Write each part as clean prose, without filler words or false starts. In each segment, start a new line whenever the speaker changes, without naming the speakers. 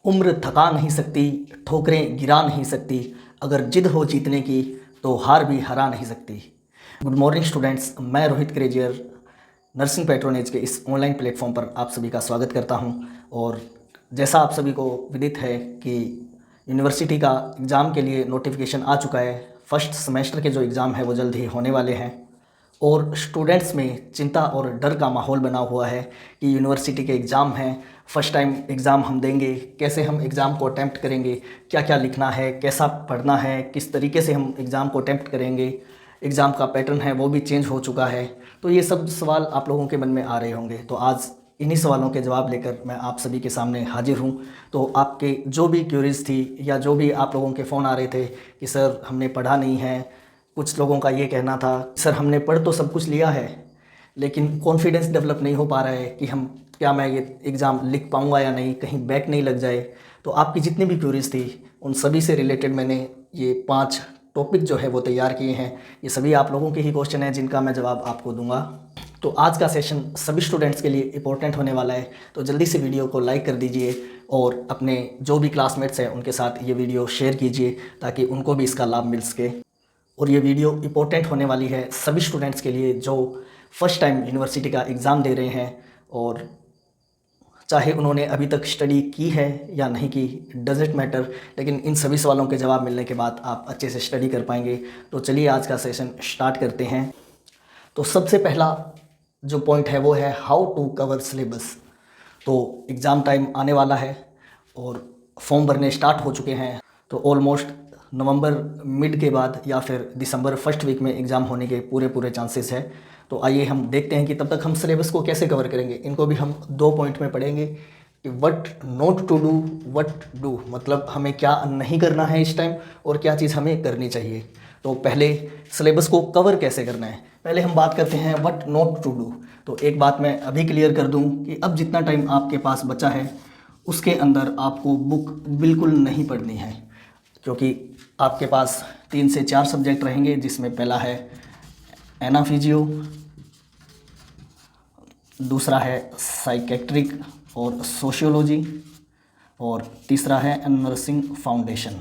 उम्र थका नहीं सकती, ठोकरें गिरा नहीं सकती, अगर जिद हो जीतने की तो हार भी हरा नहीं सकती। गुड मॉर्निंग स्टूडेंट्स, मैं रोहित क्रेजियर नर्सिंग पैट्रोनेज के इस ऑनलाइन प्लेटफॉर्म पर आप सभी का स्वागत करता हूं। और जैसा आप सभी को विदित है कि यूनिवर्सिटी का एग्ज़ाम के लिए नोटिफिकेशन आ चुका है। फर्स्ट सेमेस्टर के जो एग्ज़ाम है वो जल्द ही होने वाले हैं और स्टूडेंट्स में चिंता और डर का माहौल बना हुआ है कि यूनिवर्सिटी के एग्ज़ाम हैं, फ़र्स्ट टाइम एग्ज़ाम हम देंगे, कैसे हम एग्ज़ाम को अटैम्प्ट करेंगे, क्या क्या लिखना है, कैसा पढ़ना है, किस तरीके से हम एग्ज़ाम को अटैम्प्ट करेंगे, एग्ज़ाम का पैटर्न है वो भी चेंज हो चुका है। तो ये सब सवाल आप लोगों के मन में आ रहे होंगे। तो आज इन्हीं सवालों के जवाब लेकर मैं आप सभी के सामने हाजिर हूँ। तो आपके जो भी क्यूरीज थी या जो भी आप लोगों के फ़ोन आ रहे थे कि सर हमने पढ़ा नहीं है, कुछ लोगों का ये कहना था सर हमने पढ़ तो सब कुछ लिया है लेकिन कॉन्फिडेंस डेवलप नहीं हो पा रहा है कि हम क्या मैं ये एग्ज़ाम लिख पाऊँगा या नहीं, कहीं बैक नहीं लग जाए। तो आपकी जितनी भी क्यूरीज थी उन सभी से रिलेटेड मैंने ये 5 टॉपिक जो है वो तैयार किए हैं। ये सभी आप लोगों के ही क्वेश्चन हैं जिनका मैं जवाब आपको दूंगा। तो आज का सेशन सभी स्टूडेंट्स के लिए इंपॉर्टेंट होने वाला है। तो जल्दी से वीडियो को लाइक कर दीजिए और अपने जो भी क्लासमेट्स हैं उनके साथ ये वीडियो शेयर कीजिए ताकि उनको भी इसका लाभ मिल सके। और ये वीडियो इंपॉर्टेंट होने वाली है सभी स्टूडेंट्स के लिए जो फर्स्ट टाइम यूनिवर्सिटी का एग्ज़ाम दे रहे हैं और चाहे उन्होंने अभी तक स्टडी की है या नहीं की, डजेंट मैटर, लेकिन इन सभी सवालों के जवाब मिलने के बाद आप अच्छे से स्टडी कर पाएंगे। तो चलिए आज का सेशन स्टार्ट करते हैं। तो सबसे पहला जो पॉइंट है वो है हाउ टू कवर सिलेबस। तो एग्ज़ाम टाइम आने वाला है और फॉर्म भरने स्टार्ट हो चुके हैं। तो ऑलमोस्ट नवंबर मिड के बाद या फिर दिसंबर फर्स्ट वीक में एग्ज़ाम होने के पूरे चांसेस है। तो आइए हम देखते हैं कि तब तक हम सिलेबस को कैसे कवर करेंगे। इनको भी हम 2 पॉइंट में पढ़ेंगे कि what not to do, what do, मतलब हमें क्या नहीं करना है इस टाइम और क्या चीज़ हमें करनी चाहिए। तो पहले सिलेबस को कवर कैसे करना है, पहले हम बात करते हैं व्हाट नॉट टू डू। तो एक बात मैं अभी क्लियर कर दूं कि अब जितना टाइम आपके पास बचा है उसके अंदर आपको बुक बिल्कुल नहीं पढ़नी है, क्योंकि आपके पास 3 से 4 सब्जेक्ट रहेंगे जिसमें पहला है एनाफिजियो, दूसरा है साइकेट्रिक और सोशियोलॉजी और तीसरा है नर्सिंग फाउंडेशन।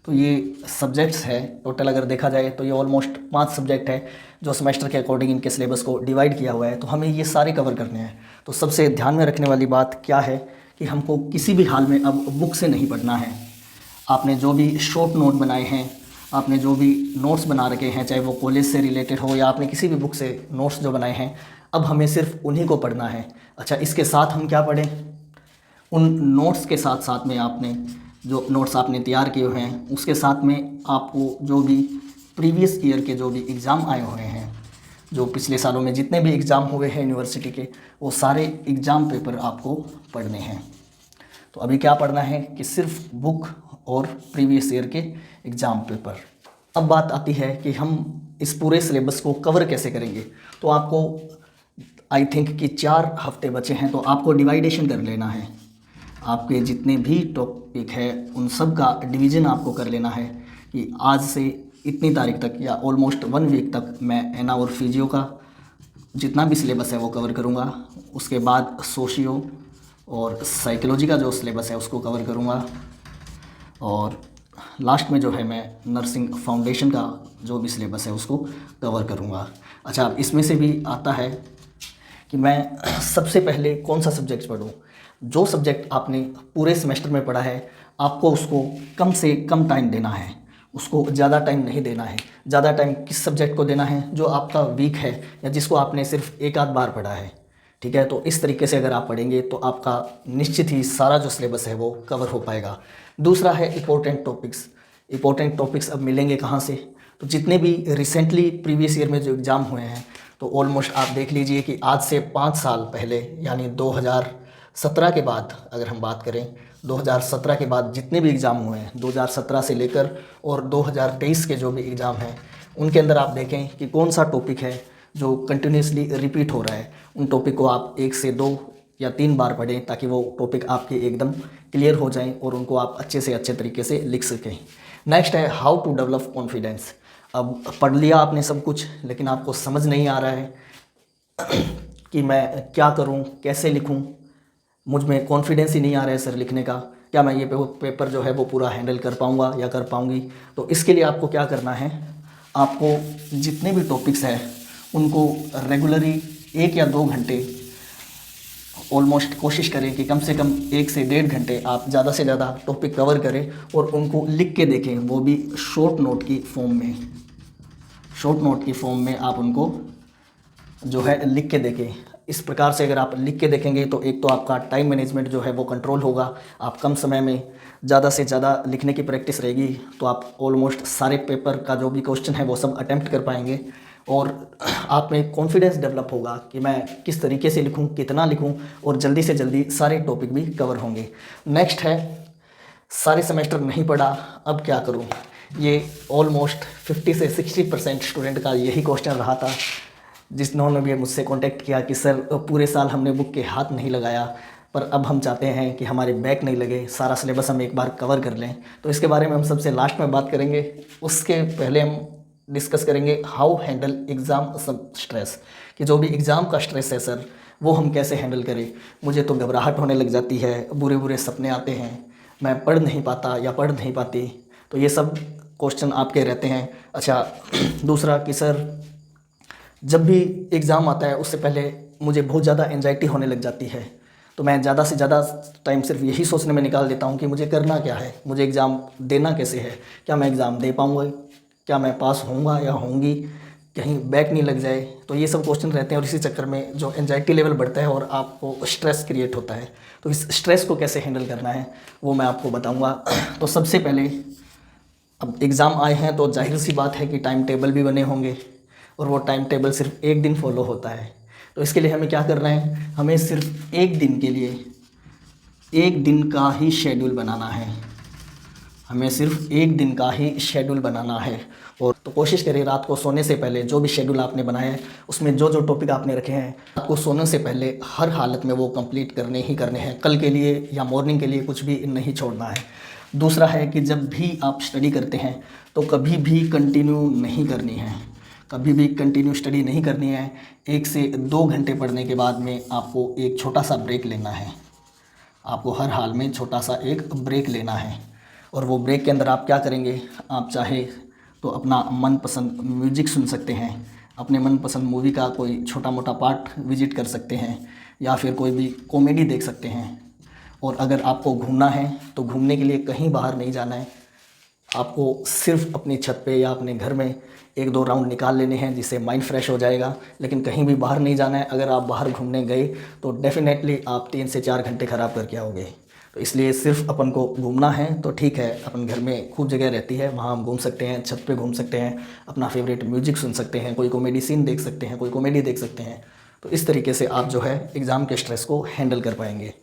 तो ये सब्जेक्ट्स है टोटल अगर देखा जाए तो ये ऑलमोस्ट 5 सब्जेक्ट है जो सेमेस्टर के अकॉर्डिंग इनके सिलेबस को डिवाइड किया हुआ है। तो हमें ये सारे कवर करने हैं। तो सबसे ध्यान में रखने वाली बात क्या है कि हमको किसी भी हाल में अब बुक से नहीं पढ़ना है। आपने जो भी शॉर्ट नोट बनाए हैं, आपने जो भी नोट्स बना रखे हैं, चाहे वो कॉलेज से रिलेटेड हो या आपने किसी भी बुक से नोट्स जो बनाए हैं, अब हमें सिर्फ उन्हीं को पढ़ना है। अच्छा, इसके साथ हम क्या पढ़ें? उन नोट्स के साथ साथ में आपने जो नोट्स आपने तैयार किए हुए हैं उसके साथ में आपको जो भी प्रीवियस ईयर के जो भी एग्ज़ाम आए हुए हैं, जो पिछले सालों में जितने भी एग्ज़ाम हुए हैं यूनिवर्सिटी के, वो सारे एग्ज़ाम पेपर आपको पढ़ने हैं। तो अभी क्या पढ़ना है कि सिर्फ बुक और प्रीवियस ईयर के एग्ज़ाम पेपर। अब बात आती है कि हम इस पूरे सिलेबस को कवर कैसे करेंगे। तो आपको आई थिंक कि 4 हफ्ते बचे हैं, तो आपको डिवाइडेशन कर लेना है। आपके जितने भी टॉपिक है उन सब का डिवीज़न आपको कर लेना है कि आज से इतनी तारीख तक या ऑलमोस्ट 1 वीक तक मैं एना और फिजियो का जितना भी सिलेबस है वो कवर करूँगा। उसके बाद सोशियो और साइकोलॉजी का जो सिलेबस है उसको कवर करूँगा और लास्ट में जो है मैं नर्सिंग फाउंडेशन का जो भी सिलेबस है उसको कवर करूँगा। अच्छा, अब इसमें से भी आता है कि मैं सबसे पहले कौन सा सब्जेक्ट पढूँ। जो सब्जेक्ट आपने पूरे सेमेस्टर में पढ़ा है आपको उसको कम से कम टाइम देना है, उसको ज़्यादा टाइम नहीं देना है। ज़्यादा टाइम किस सब्जेक्ट को देना है? जो आपका वीक है या जिसको आपने सिर्फ एक आध बार पढ़ा है। ठीक है, तो इस तरीके से अगर आप पढ़ेंगे तो आपका निश्चित ही सारा जो सिलेबस है वो कवर हो पाएगा। दूसरा है इंपॉर्टेंट टॉपिक्स। इंपॉर्टेंट टॉपिक्स अब मिलेंगे कहाँ से? तो जितने भी रिसेंटली प्रीवियस ईयर में जो एग्ज़ाम हुए हैं, तो ऑलमोस्ट आप देख लीजिए कि आज से 5 साल पहले यानी 2017 के बाद अगर हम बात करें, 2017 के बाद जितने भी एग्ज़ाम हुए हैं 2017 से लेकर और 2023 के जो भी एग्ज़ाम हैं उनके अंदर आप देखें कि कौन सा टॉपिक है जो कंटिन्यूसली रिपीट हो रहा है। उन टॉपिक को आप 1 से 2 या 3 बार पढ़ें ताकि वो टॉपिक आपके एकदम क्लियर हो जाएं और उनको आप अच्छे से अच्छे तरीके से लिख सकें। नेक्स्ट है हाउ टू डेवलप कॉन्फिडेंस। अब पढ़ लिया आपने सब कुछ लेकिन आपको समझ नहीं आ रहा है कि मैं क्या करूं, कैसे लिखूं, मुझ में कॉन्फिडेंस ही नहीं आ रहा है सर लिखने का, क्या मैं ये पेपर जो है वो पूरा हैंडल कर पाऊँगा या कर पाऊँगी। तो इसके लिए आपको क्या करना है, आपको जितने भी टॉपिक्स हैं उनको रेगुलरली 1 या 2 घंटे ऑलमोस्ट कोशिश करें कि कम से कम 1 से 1.5 घंटे आप ज़्यादा से ज़्यादा टॉपिक कवर करें और उनको लिख के देखें, वो भी शॉर्ट नोट की फॉर्म में। शॉर्ट नोट की फॉर्म में आप उनको जो है लिख के देखें। इस प्रकार से अगर आप लिख के देखेंगे तो एक तो आपका टाइम मैनेजमेंट जो है वो कंट्रोल होगा, आप कम समय में ज़्यादा से ज़्यादा लिखने की प्रैक्टिस रहेगी, तो आप ऑलमोस्ट सारे पेपर का जो भी क्वेश्चन है वो सब अटेम्प्ट कर पाएंगे और आप में कॉन्फिडेंस डेवलप होगा कि मैं किस तरीके से लिखूं, कितना लिखूं और जल्दी से जल्दी सारे टॉपिक भी कवर होंगे। नेक्स्ट है, सारे सेमेस्टर नहीं पढ़ा, अब क्या करूं। ये ऑलमोस्ट 50 से 60% स्टूडेंट का यही क्वेश्चन रहा था, जिन्होंने भी मुझसे कांटेक्ट किया कि सर पूरे साल हमने बुक के हाथ नहीं लगाया, पर अब हम चाहते हैं कि हमारे बैक नहीं लगे, सारा सिलेबस हम एक बार कवर कर लें। तो इसके बारे में हम सबसे लास्ट में बात करेंगे। उसके पहले हम डिस्कस करेंगे हाउ हैंडल एग्ज़ाम स्ट्रेस, कि जो भी एग्ज़ाम का स्ट्रेस है सर वो हम कैसे हैंडल करें। मुझे तो घबराहट होने लग जाती है, बुरे बुरे सपने आते हैं, मैं पढ़ नहीं पाता या पढ़ नहीं पाती। तो ये सब क्वेश्चन आपके रहते हैं। अच्छा, दूसरा कि सर जब भी एग्ज़ाम आता है उससे पहले मुझे बहुत ज़्यादा एंजाइटी होने लग जाती है, तो मैं ज़्यादा से ज़्यादा टाइम सिर्फ यही सोचने में निकाल देता हूँ कि मुझे करना क्या है, मुझे एग्ज़ाम देना कैसे है, क्या मैं एग्ज़ाम दे पाऊँगा, क्या मैं पास होऊंगा या होंगी, कहीं बैक नहीं लग जाए। तो ये सब क्वेश्चन रहते हैं और इसी चक्कर में जो एंजाइटी लेवल बढ़ता है और आपको स्ट्रेस क्रिएट होता है। तो इस स्ट्रेस को कैसे हैंडल करना है वो मैं आपको बताऊँगा। तो सबसे पहले, अब एग्ज़ाम आए हैं तो जाहिर सी बात है कि टाइम टेबल भी बने होंगे और वो टाइम टेबल सिर्फ एक दिन फॉलो होता है। तो इसके लिए हमें क्या करना है, हमें सिर्फ एक दिन के लिए एक दिन का ही शेड्यूल बनाना है, हमें सिर्फ एक दिन का ही शेड्यूल बनाना है। और तो कोशिश करें रात को सोने से पहले जो भी शेड्यूल आपने बनाया है उसमें जो जो टॉपिक आपने रखे हैं रात को सोने से पहले हर हालत में वो कंप्लीट करने ही करने हैं, कल के लिए या मॉर्निंग के लिए कुछ भी नहीं छोड़ना है। दूसरा है कि जब भी आप स्टडी करते हैं तो कभी भी कंटिन्यू नहीं करनी है, कभी भी कंटिन्यू स्टडी नहीं करनी है। 1 से 2 घंटे पढ़ने के बाद में आपको एक छोटा सा ब्रेक लेना है, आपको हर हाल में छोटा सा एक ब्रेक लेना है। और वो ब्रेक के अंदर आप क्या करेंगे, आप चाहे तो अपना मनपसंद म्यूजिक सुन सकते हैं, अपने मनपसंद मूवी का कोई छोटा मोटा पार्ट विजिट कर सकते हैं या फिर कोई भी कॉमेडी देख सकते हैं। और अगर आपको घूमना है तो घूमने के लिए कहीं बाहर नहीं जाना है, आपको सिर्फ अपनी छत पे या अपने घर में 1-2 राउंड निकाल लेने हैं जिससे माइंड फ्रेश हो जाएगा, लेकिन कहीं भी बाहर नहीं जाना है। अगर आप बाहर घूमने गए तो डेफिनेटली आप 3 से 4 घंटे ख़राब करके आओगे। तो इसलिए सिर्फ अपन को घूमना है तो ठीक है, अपन घर में खूब जगह रहती है, वहाँ हम घूम सकते हैं, छत पे घूम सकते हैं, अपना फेवरेट म्यूजिक सुन सकते हैं, कोई कॉमेडी सीन देख सकते हैं, कोई कॉमेडी देख सकते हैं। तो इस तरीके से आप जो है एग्ज़ाम के स्ट्रेस को हैंडल कर पाएंगे।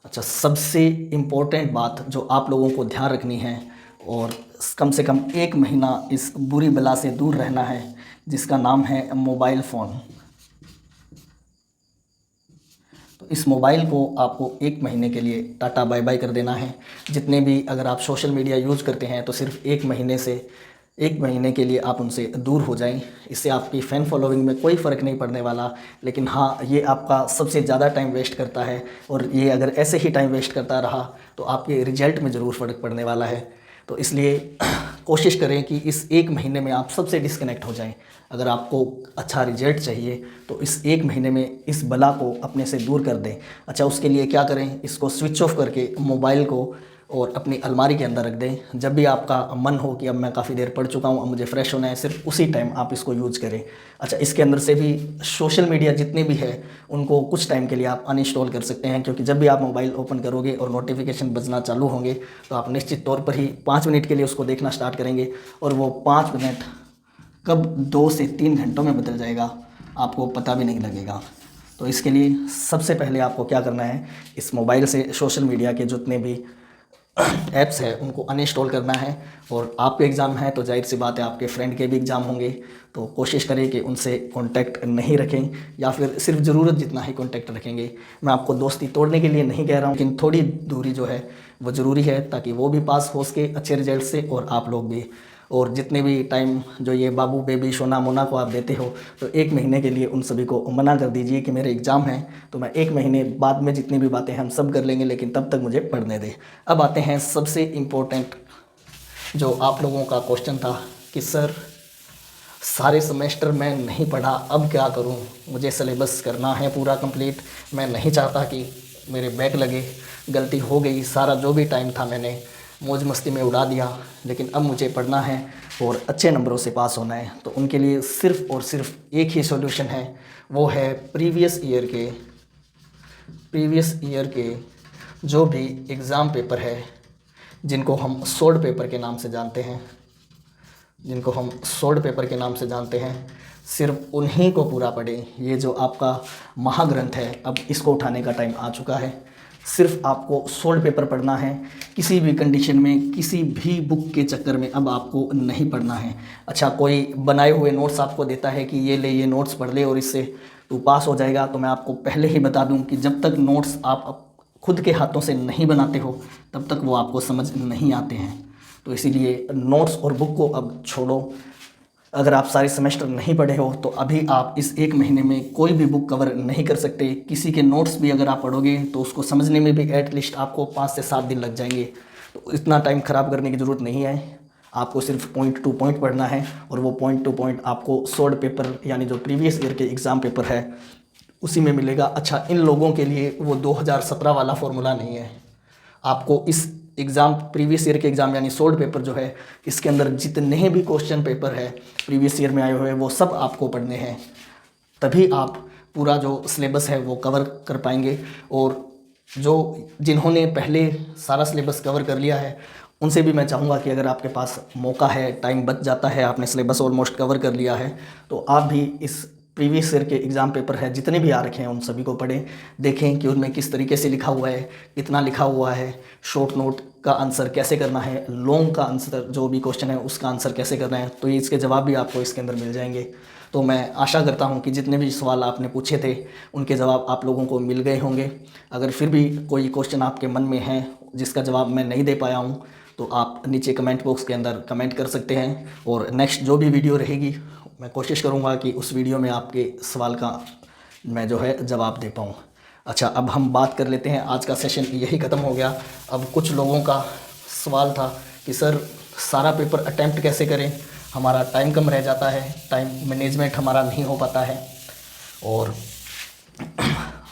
अच्छा, सबसे इम्पोर्टेंट बात जो आप लोगों को ध्यान रखनी है और कम से कम 1 महीना इस बुरी बला से दूर रहना है जिसका नाम है मोबाइल फ़ोन। तो इस मोबाइल को आपको 1 महीने के लिए टाटा बाय बाय कर देना है। जितने भी अगर आप सोशल मीडिया यूज़ करते हैं तो सिर्फ 1 महीने के लिए आप उनसे दूर हो जाएं। इससे आपकी फ़ैन फॉलोइंग में कोई फ़र्क नहीं पड़ने वाला, लेकिन हाँ, ये आपका सबसे ज़्यादा टाइम वेस्ट करता है और ये अगर ऐसे ही टाइम वेस्ट करता रहा तो आपके रिजल्ट में ज़रूर फ़र्क पड़ने वाला है। तो इसलिए कोशिश करें कि इस 1 महीने में आप सबसे डिस्कनेक्ट हो जाएं। अगर आपको अच्छा रिजल्ट चाहिए तो इस 1 महीने में इस बला को अपने से दूर कर दें। अच्छा, उसके लिए क्या करें, इसको स्विच ऑफ करके मोबाइल को और अपनी अलमारी के अंदर रख दें। जब भी आपका मन हो कि अब मैं काफ़ी देर पढ़ चुका हूँ, अब मुझे फ्रेश होना है, सिर्फ उसी टाइम आप इसको यूज़ करें। अच्छा, इसके अंदर से भी सोशल मीडिया जितने भी है उनको कुछ टाइम के लिए आप अनइंस्टॉल कर सकते हैं, क्योंकि जब भी आप मोबाइल ओपन करोगे और नोटिफिकेशन बजना चालू होंगे तो आप निश्चित तौर पर ही 5 मिनट के लिए उसको देखना स्टार्ट करेंगे और वो 5 मिनट कब 2 से 3 घंटों में बदल जाएगा आपको पता भी नहीं लगेगा। तो इसके लिए सबसे पहले आपको क्या करना है, इस मोबाइल से सोशल मीडिया के जितने भी ऐप्स है उनको अनइंस्टॉल करना है। और आपके एग्ज़ाम है तो जाहिर सी बात है आपके फ्रेंड के भी एग्ज़ाम होंगे, तो कोशिश करें कि उनसे कांटेक्ट नहीं रखें या फिर सिर्फ ज़रूरत जितना ही कांटेक्ट रखेंगे। मैं आपको दोस्ती तोड़ने के लिए नहीं कह रहा हूँ, लेकिन थोड़ी दूरी जो है वो ज़रूरी है ताकि वो भी पास हो सके अच्छे रिजल्ट से और आप लोग भी। और जितने भी टाइम जो ये बाबू बेबी सोना मोना को आप देते हो, तो 1 महीने के लिए उन सभी को मना कर दीजिए कि मेरे एग्ज़ाम हैं, तो मैं 1 महीने बाद में जितनी भी बातें हम सब कर लेंगे, लेकिन तब तक मुझे पढ़ने दें। अब आते हैं सबसे इम्पोर्टेंट जो आप लोगों का क्वेश्चन था कि सर सारे सेमेस्टर में नहीं पढ़ा, अब क्या करूं? मुझे सिलेबस करना है पूरा कंप्लीट, मैं नहीं चाहता कि मेरे बैक लगे, गलती हो गई, सारा जो भी टाइम था मैंने मौज मस्ती में उड़ा दिया, लेकिन अब मुझे पढ़ना है और अच्छे नंबरों से पास होना है। तो उनके लिए सिर्फ़ और सिर्फ एक ही सॉल्यूशन है, वो है प्रीवियस ईयर के जो भी एग्ज़ाम पेपर है, जिनको हम सोल्ड पेपर के नाम से जानते हैं, सिर्फ उन्हीं को पूरा पढ़ें। ये जो आपका महाग्रंथ है, अब इसको उठाने का टाइम आ चुका है। सिर्फ आपको सोल्ड पेपर पढ़ना है, किसी भी कंडीशन में, किसी भी बुक के चक्कर में अब आपको नहीं पढ़ना है। अच्छा, कोई बनाए हुए नोट्स आपको देता है कि ये ले, ये नोट्स पढ़ ले और इससे तू पास हो जाएगा, तो मैं आपको पहले ही बता दूं कि जब तक नोट्स आप खुद के हाथों से नहीं बनाते हो, तब तक वो आपको समझ नहीं आते हैं। तो इसीलिए नोट्स और बुक को अब छोड़ो। अगर आप सारे सेमेस्टर नहीं पढ़े हो, तो अभी आप इस 1 महीने में कोई भी बुक कवर नहीं कर सकते। किसी के नोट्स भी अगर आप पढ़ोगे तो उसको समझने में भी एटलीस्ट आपको 5 से 7 दिन लग जाएंगे। तो इतना टाइम ख़राब करने की ज़रूरत नहीं है। आपको सिर्फ पॉइंट टू पॉइंट पढ़ना है, और वो पॉइंट टू पॉइंट आपको सोल्ड पेपर यानी जो प्रीवियस ईयर के एग्ज़ाम पेपर है उसी में मिलेगा। अच्छा, इन लोगों के लिए वो 2017 वाला फॉर्मूला नहीं है। आपको इस एग्ज़ाम प्रीवियस ईयर के एग्ज़ाम यानी सोल्ड पेपर जो है, इसके अंदर जितने भी क्वेश्चन पेपर है प्रीवियस ईयर में आए हुए हैं, वो सब आपको पढ़ने हैं। तभी आप पूरा जो सिलेबस है वो कवर कर पाएंगे। और जो जिन्होंने पहले सारा सिलेबस कवर कर लिया है, उनसे भी मैं चाहूँगा कि अगर आपके पास मौका है, टाइम बच जाता है, आपने सिलेबस ऑलमोस्ट कवर कर लिया है, तो आप भी इस प्रीवियस ईयर के एग्ज़ाम पेपर है जितने भी आ रखे हैं उन सभी को पढ़ें। देखें कि उनमें किस तरीके से लिखा हुआ है, कितना लिखा हुआ है, शॉर्ट नोट का आंसर कैसे करना है, लॉन्ग का आंसर जो भी क्वेश्चन है उसका आंसर कैसे करना है, तो ये इसके जवाब भी आपको इसके अंदर मिल जाएंगे। तो मैं आशा करता हूँ कि जितने भी सवाल आपने पूछे थे उनके जवाब आप लोगों को मिल गए होंगे। अगर फिर भी कोई क्वेश्चन आपके मन में है जिसका जवाब मैं नहीं दे पाया हूँ, तो आप नीचे कमेंट बॉक्स के अंदर कमेंट कर सकते हैं, और नेक्स्ट जो भी वीडियो रहेगी मैं कोशिश करूँगा कि उस वीडियो में आपके सवाल का मैं जो है जवाब दे पाऊँ। अच्छा, अब हम बात कर लेते हैं, आज का सेशन यही ख़त्म हो गया। अब कुछ लोगों का सवाल था कि सर सारा पेपर अटैम्प्ट कैसे करें, हमारा टाइम कम रह जाता है, टाइम मैनेजमेंट हमारा नहीं हो पाता है, और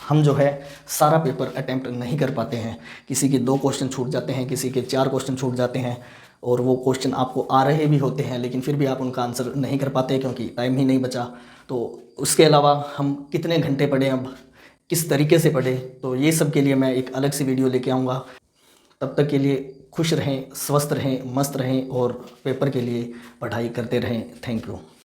हम जो है सारा पेपर अटैम्प्ट नहीं कर पाते हैं। किसी के 2 क्वेश्चन छूट जाते हैं, किसी के 4 क्वेश्चन छूट जाते हैं, और वो क्वेश्चन आपको आ रहे भी होते हैं, लेकिन फिर भी आप उनका आंसर नहीं कर पाते क्योंकि टाइम ही नहीं बचा। तो उसके अलावा हम कितने घंटे पढ़ें, अब किस तरीके से पढ़ें, तो ये सब के लिए मैं एक अलग सी वीडियो लेके आऊँगा। तब तक के लिए खुश रहें, स्वस्थ रहें, मस्त रहें, और पेपर के लिए पढ़ाई करते रहें। Thank you.